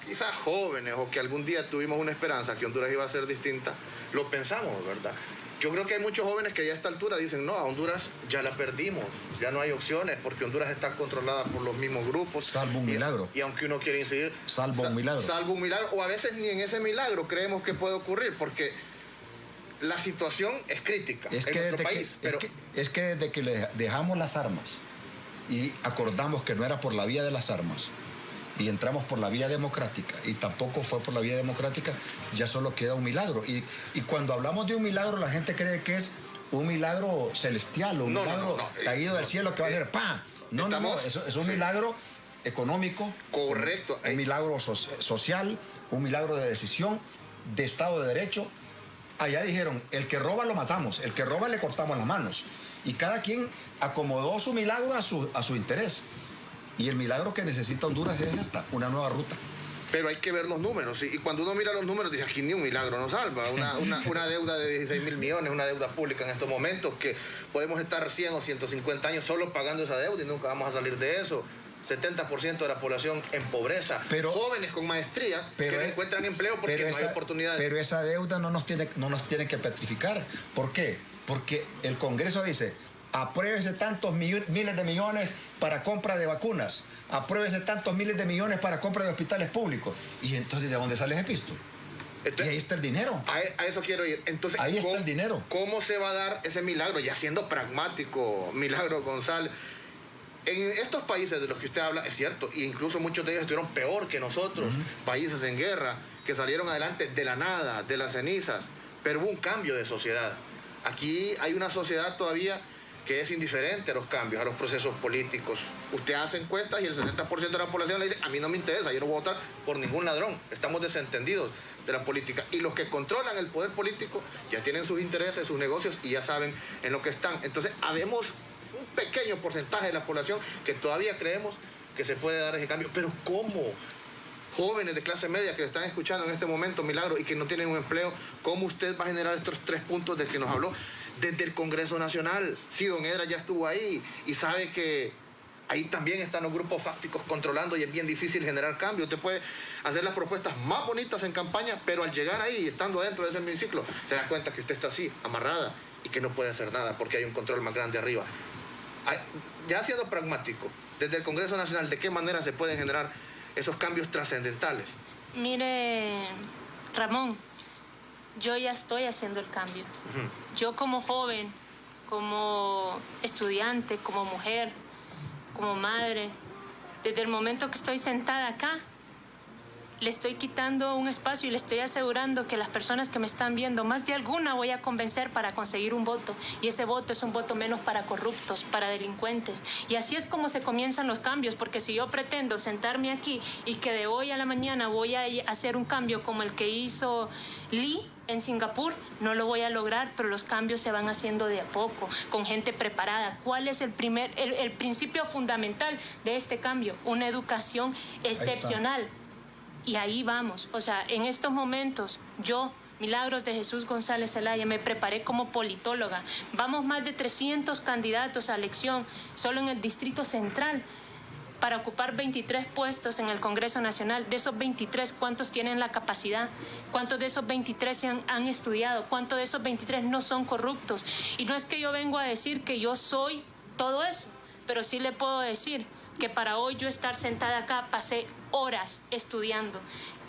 quizás jóvenes, o que algún día tuvimos una esperanza que Honduras iba a ser distinta, lo pensamos, ¿verdad? Yo creo que hay muchos jóvenes que ya a esta altura dicen, no, a Honduras ya la perdimos, ya no hay opciones, porque Honduras está controlada por los mismos grupos. Salvo un milagro. Y aunque uno quiere incidir... Salvo un milagro. Salvo un milagro, o a veces ni en ese milagro creemos que puede ocurrir, porque la situación es crítica en nuestro país. Es que desde que le dejamos las armas y acordamos que no era por la vía de las armas, y entramos por la vía democrática, y tampoco fue por la vía democrática, ya solo queda un milagro. Y cuando hablamos de un milagro, la gente cree que es un milagro celestial, un milagro caído del cielo que va a ser ¡pam! No, eso es un milagro económico. Correcto. Un milagro social, un milagro de decisión, de Estado de Derecho. Allá dijeron, el que roba lo matamos, el que roba le cortamos las manos. Y cada quien acomodó su milagro a su interés. Y el milagro que necesita Honduras es una nueva ruta. Pero hay que ver los números. Y cuando uno mira los números, dice, aquí ni un milagro nos salva. Una deuda de 16 mil millones, una deuda pública en estos momentos, que podemos estar 100 o 150 años solo pagando esa deuda y nunca vamos a salir de eso. 70% de la población en pobreza. Pero, jóvenes con maestría que no encuentran empleo porque no hay oportunidades. Pero esa deuda no nos tiene que petrificar. ¿Por qué? Porque el Congreso dice, apruébese tantos miles de millones para compra de vacunas, apruébese tantos miles de millones para compra de hospitales públicos. Y entonces, ¿de dónde sale ese pisto? Entonces, y ahí está el dinero. A eso quiero ir. Entonces, ahí está el dinero. ¿Cómo se va a dar ese milagro? Ya siendo pragmático, Milagro González. En estos países de los que usted habla, es cierto, e incluso muchos de ellos estuvieron peor que nosotros, países en guerra, que salieron adelante de la nada, de las cenizas, pero hubo un cambio de sociedad. Aquí hay una sociedad todavía que es indiferente a los cambios, a los procesos políticos. Usted hace encuestas y el 60% de la población le dice, a mí no me interesa, yo no voy a votar por ningún ladrón. Estamos desentendidos de la política. Y los que controlan el poder político ya tienen sus intereses, sus negocios y ya saben en lo que están. Entonces, habemos un pequeño porcentaje de la población que todavía creemos que se puede dar ese cambio. Pero ¿cómo? Jóvenes de clase media que están escuchando en este momento, Milagro, y que no tienen un empleo, ¿cómo usted va a generar estos 3 puntos de que nos habló? Desde el Congreso Nacional, si don Esdras ya estuvo ahí y sabe que ahí también están los grupos fácticos controlando y es bien difícil generar cambio. Usted puede hacer las propuestas más bonitas en campaña, pero al llegar ahí, estando dentro de ese hemiciclo, se da cuenta que usted está así, amarrada, y que no puede hacer nada porque hay un control más grande arriba. Ya siendo pragmático, desde el Congreso Nacional, ¿de qué manera se pueden generar esos cambios trascendentales? Mire, Ramón, yo ya estoy haciendo el cambio. Yo como joven, como estudiante, como mujer, como madre, desde el momento que estoy sentada acá, le estoy quitando un espacio y le estoy asegurando que las personas que me están viendo, más de alguna voy a convencer para conseguir un voto. Y ese voto es un voto menos para corruptos, para delincuentes. Y así es como se comienzan los cambios, porque si yo pretendo sentarme aquí y que de hoy a la mañana voy a hacer un cambio como el que hizo Lee en Singapur, no lo voy a lograr, pero los cambios se van haciendo de a poco, con gente preparada. ¿Cuál es el principio fundamental de este cambio? Una educación excepcional. Y ahí vamos. O sea, en estos momentos, yo, Milagros de Jesús González Zelaya, me preparé como politóloga. Vamos más de 300 candidatos a elección solo en el Distrito Central para ocupar 23 puestos en el Congreso Nacional. De esos 23, ¿cuántos tienen la capacidad? ¿Cuántos de esos 23 han estudiado? ¿Cuántos de esos 23 no son corruptos? Y no es que yo vengo a decir que yo soy todo eso, pero sí le puedo decir que para hoy yo estar sentada acá pasé horas estudiando.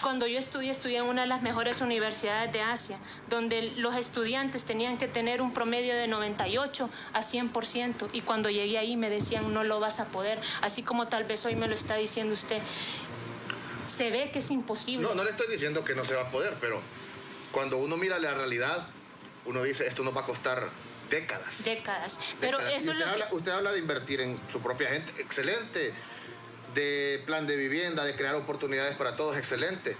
Cuando yo estudié en una de las mejores universidades de Asia, donde los estudiantes tenían que tener un promedio de 98 a 100%, y cuando llegué ahí me decían, no lo vas a poder, así como tal vez hoy me lo está diciendo usted. Se ve que es imposible. No le estoy diciendo que no se va a poder, pero cuando uno mira la realidad, uno dice, esto nos va a costar décadas. Pero eso es lo que... Usted habla de invertir en su propia gente, excelente. De plan de vivienda, de crear oportunidades para todos, excelente.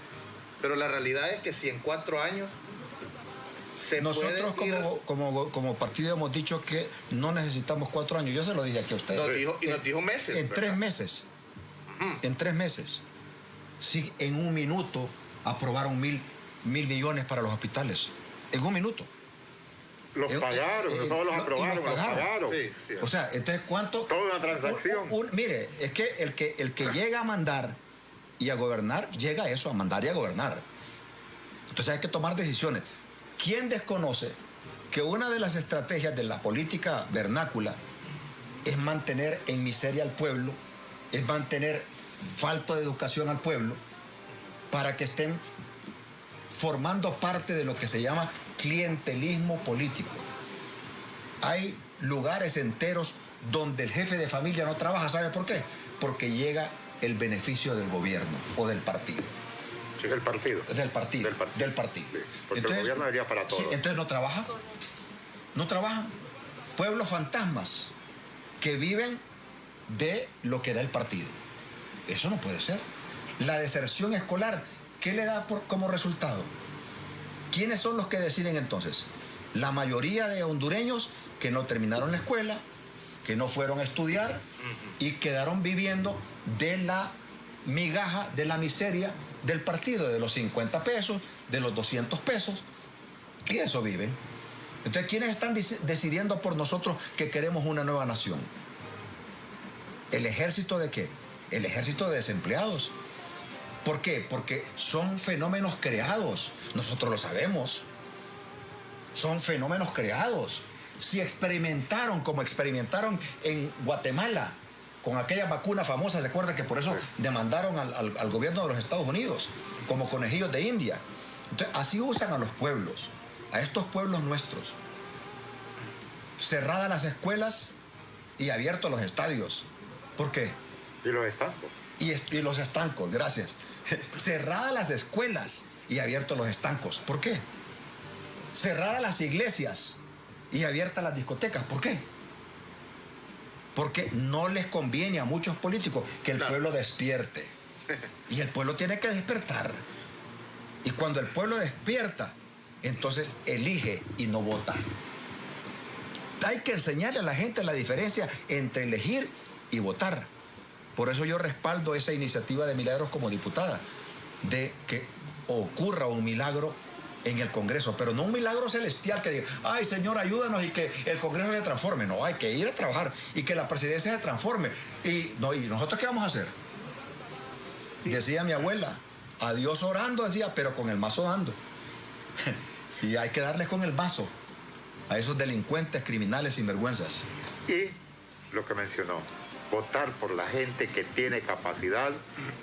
Pero la realidad es que si en 4 años nosotros como partido hemos dicho que no necesitamos 4 años. Yo se lo dije aquí a ustedes. Nos dijo meses. En 3 meses. En 3 meses. Sí, en 1 minuto aprobaron 1.000 millones para los hospitales. En 1 minuto. Los pagaron, todos los aprobaron, los pagaron. Sí. O sea, entonces, ¿cuánto? Toda una transacción. Mire, es que el que llega a mandar y a gobernar, llega a eso, a mandar y a gobernar. Entonces hay que tomar decisiones. ¿Quién desconoce que una de las estrategias de la política vernácula es mantener en miseria al pueblo, es mantener falta de educación al pueblo, para que estén formando parte de lo que se llama clientelismo político? Hay lugares enteros donde el jefe de familia no trabaja. ¿Sabe por qué? Porque llega el beneficio del gobierno o del partido. Sí, del partido. Del partido. Sí, porque entonces, el gobierno debería para todos. Sí, entonces no trabajan. No trabajan. Pueblos fantasmas que viven de lo que da el partido. Eso no puede ser. La deserción escolar, ¿qué le da como resultado? ¿Quiénes son los que deciden entonces? La mayoría de hondureños que no terminaron la escuela, que no fueron a estudiar y quedaron viviendo de la migaja, de la miseria del partido, de los 50 pesos, de los 200 pesos, y de eso viven. Entonces, ¿quiénes están decidiendo por nosotros que queremos una nueva nación? ¿El ejército de qué? El ejército de desempleados. ¿Por qué? Porque son fenómenos creados. Nosotros lo sabemos. Son fenómenos creados. Si experimentaron como experimentaron en Guatemala con aquella vacuna famosa, ¿se acuerdan que por eso demandaron al gobierno de los Estados Unidos como conejillos de India? Entonces, así usan a los pueblos, a estos pueblos nuestros. Cerradas las escuelas y abiertos los estadios. ¿Por qué? Y los estancos. Y los estancos, gracias. Cerradas las escuelas y abiertos los estancos. ¿Por qué? Cerradas las iglesias y abiertas las discotecas. ¿Por qué? Porque no les conviene a muchos políticos que el pueblo despierte. Y el pueblo tiene que despertar. Y cuando el pueblo despierta, entonces elige y no vota. Hay que enseñarle a la gente la diferencia entre elegir y votar. Por eso yo respaldo esa iniciativa de Milagros como diputada, de que ocurra un milagro en el Congreso, pero no un milagro celestial que diga, ay Señor, ayúdanos y que el Congreso se transforme. No, hay que ir a trabajar y que la presidencia se transforme. ¿Y nosotros qué vamos a hacer? Decía mi abuela, a Dios orando, decía, pero con el mazo dando. Y hay que darles con el mazo a esos delincuentes, criminales, sinvergüenzas. Y lo que mencionó, votar por la gente que tiene capacidad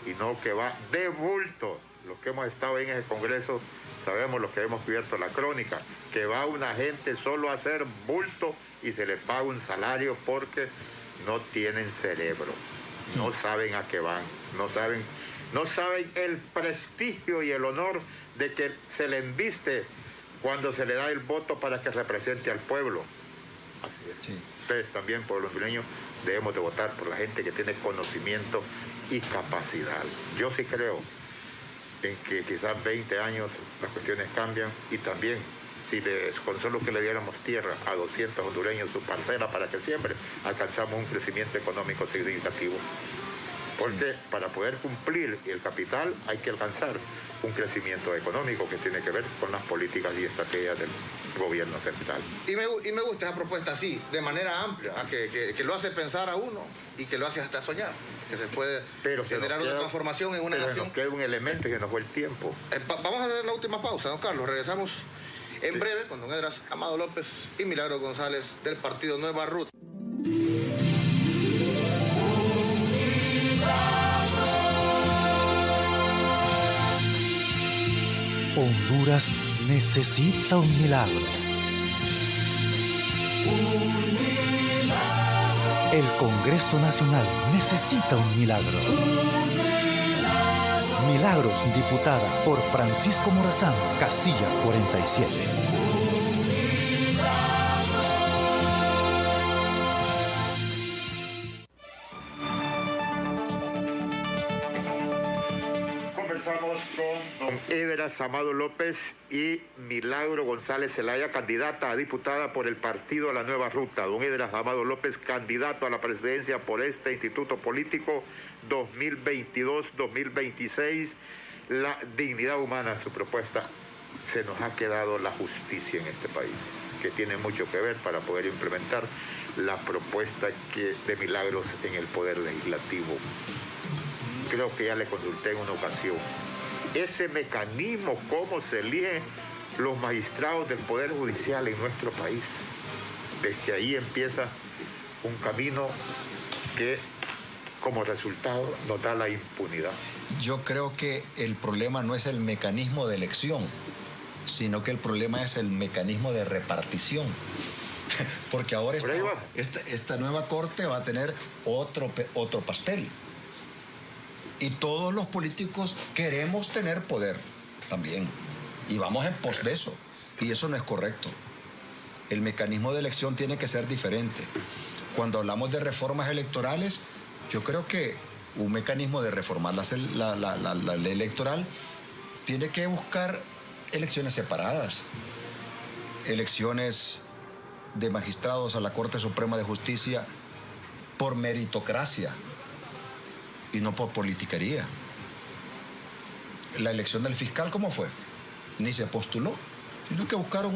y no que va de bulto. Los que hemos estado en ese Congreso sabemos, lo que hemos cubierto la crónica, que va una gente solo a hacer bulto y se le paga un salario porque no tienen cerebro, no saben a qué van, no saben el prestigio y el honor de que se le embiste cuando se le da el voto para que represente al pueblo. Así es. Sí. Ustedes también, pueblo hondureño, debemos de votar por la gente que tiene conocimiento y capacidad. Yo sí creo en que quizás 20 años las cuestiones cambian, y también si con solo que le diéramos tierra a 200 hondureños su parcela para que siempre alcanzamos un crecimiento económico significativo. Porque para poder cumplir el capital hay que alcanzar un crecimiento económico que tiene que ver con las políticas y estrategias del gobierno central. Y me gusta esa propuesta así, de manera amplia, que lo hace pensar a uno y que lo hace hasta soñar, que se puede generar una transformación en una nación. Nos queda un elemento que nos fue el tiempo. Vamos a hacer la última pausa, don Carlos. Regresamos en breve con don Esdras Amado López y Milagro González del partido Nueva Ruta. Honduras necesita un milagro. El Congreso Nacional necesita un milagro. Milagros, diputada por Francisco Morazán, casilla 47. Conversamos con don Esdras Amado López y Milagro González Zelaya, candidata a diputada por el partido La Nueva Ruta. Don Esdras Amado López, candidato a la presidencia por este instituto político 2022-2026. La dignidad humana, su propuesta. Se nos ha quedado la justicia en este país, que tiene mucho que ver para poder implementar la propuesta de Milagros en el Poder Legislativo. Creo que ya le consulté en una ocasión. Ese mecanismo, cómo se eligen los magistrados del Poder Judicial en nuestro país. Desde ahí empieza un camino que, como resultado, nos da la impunidad. Yo creo que el problema no es el mecanismo de elección, sino que el problema es el mecanismo de repartición. Porque ahora esta nueva corte va a tener otro pastel. Y todos los políticos queremos tener poder también. Y vamos en pos de eso. Y eso no es correcto. El mecanismo de elección tiene que ser diferente. Cuando hablamos de reformas electorales, yo creo que un mecanismo de reformar la ley electoral tiene que buscar elecciones separadas. Elecciones de magistrados a la Corte Suprema de Justicia por meritocracia y no por politiquería. La elección del fiscal, ¿cómo fue? Ni se postuló, sino que buscaron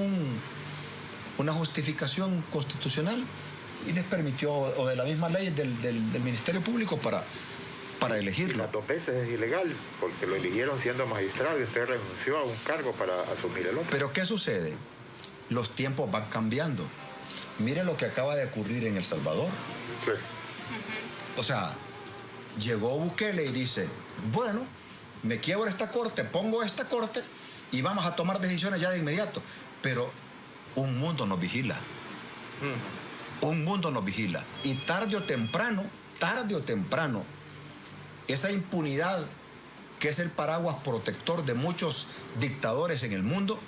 una justificación constitucional y les permitió, o de la misma ley del Ministerio Público para elegirlo. Y las 2 veces es ilegal, porque lo eligieron siendo magistrado y usted renunció a un cargo para asumir el otro. Pero ¿qué sucede? Los tiempos van cambiando. Miren lo que acaba de ocurrir en El Salvador. Sí. O sea, llegó Bukele y dice, bueno, me quiebro esta corte, pongo esta corte y vamos a tomar decisiones ya de inmediato. Pero un mundo nos vigila. Un mundo nos vigila. Y tarde o temprano, esa impunidad que es el paraguas protector de muchos dictadores en el mundo,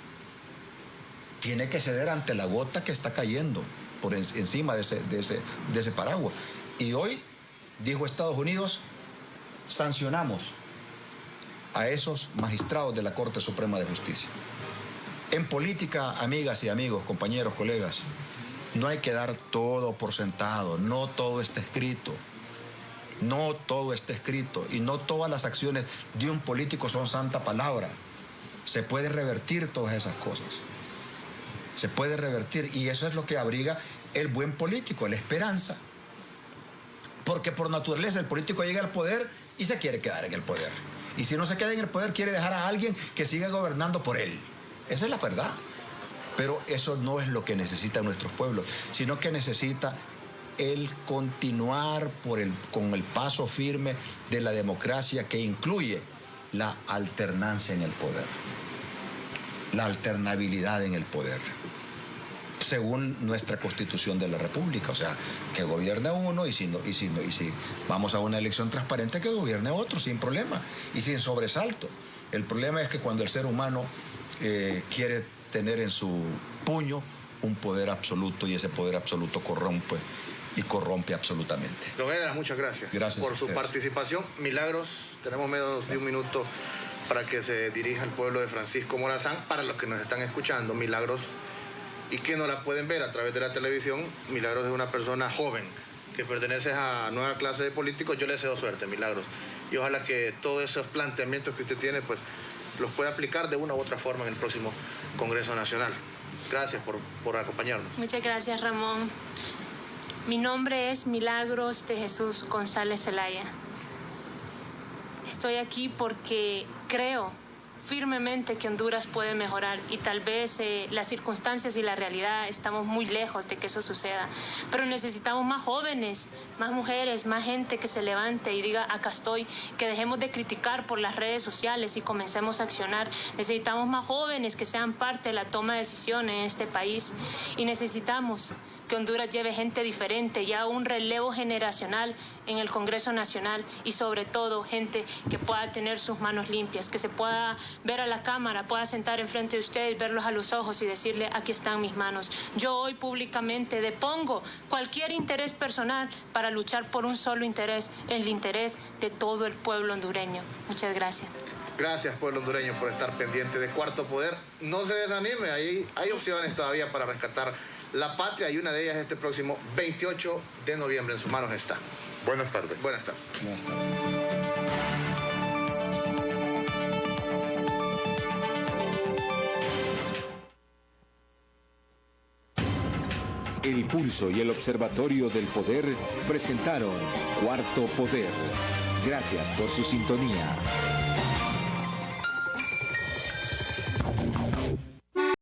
tiene que ceder ante la gota que está cayendo por encima de ese paraguas. Y hoy, dijo Estados Unidos, sancionamos a esos magistrados de la Corte Suprema de Justicia. En política, amigas y amigos, compañeros, colegas, no hay que dar todo por sentado, no todo está escrito. No todo está escrito y no todas las acciones de un político son santa palabra. Se puede revertir todas esas cosas. Se puede revertir, y eso es lo que abriga el buen político, la esperanza. Porque por naturaleza el político llega al poder y se quiere quedar en el poder. Y si no se queda en el poder, quiere dejar a alguien que siga gobernando por él. Esa es la verdad. Pero eso no es lo que necesitan nuestros pueblos, sino que necesita el continuar con el paso firme de la democracia, que incluye la alternancia en el poder, la alternabilidad en el poder, según nuestra Constitución de la República. O sea, que gobierne uno, y si vamos a una elección transparente, que gobierne otro sin problema y sin sobresalto. El problema es que cuando el ser humano quiere tener en su puño un poder absoluto, y ese poder absoluto corrompe absolutamente. Don Edras, muchas gracias. Gracias por su participación. Milagros, tenemos menos de un minuto para que se dirija al pueblo de Francisco Morazán. Para los que nos están escuchando, Milagros, y que no la pueden ver a través de la televisión, Milagros es una persona joven que pertenece a nueva clase de políticos. Yo le deseo suerte, Milagros, y ojalá que todos esos planteamientos que usted tiene, pues los pueda aplicar de una u otra forma en el próximo Congreso Nacional. Gracias por acompañarnos. Muchas gracias, Ramón. Mi nombre es Milagros de Jesús González Zelaya. Estoy aquí porque creo firmemente que Honduras puede mejorar, y tal vez las circunstancias y la realidad estamos muy lejos de que eso suceda, pero necesitamos más jóvenes, más mujeres, más gente que se levante y diga: acá estoy, que dejemos de criticar por las redes sociales y comencemos a accionar. Necesitamos más jóvenes que sean parte de la toma de decisiones en este país, y necesitamos que Honduras lleve gente diferente, ya un relevo generacional en el Congreso Nacional, y sobre todo gente que pueda tener sus manos limpias, que se pueda ver a la cámara, pueda sentar enfrente de ustedes, verlos a los ojos y decirle: aquí están mis manos. Yo hoy públicamente depongo cualquier interés personal para luchar por un solo interés, el interés de todo el pueblo hondureño. Muchas gracias. Gracias, pueblo hondureño, por estar pendiente de Cuarto Poder. No se desanime, hay opciones todavía para rescatar la patria, y una de ellas este próximo 28 de noviembre. En sus manos está. Buenas tardes. Buenas tardes. Buenas tardes. El Pulso y el Observatorio del Poder presentaron Cuarto Poder. Gracias por su sintonía.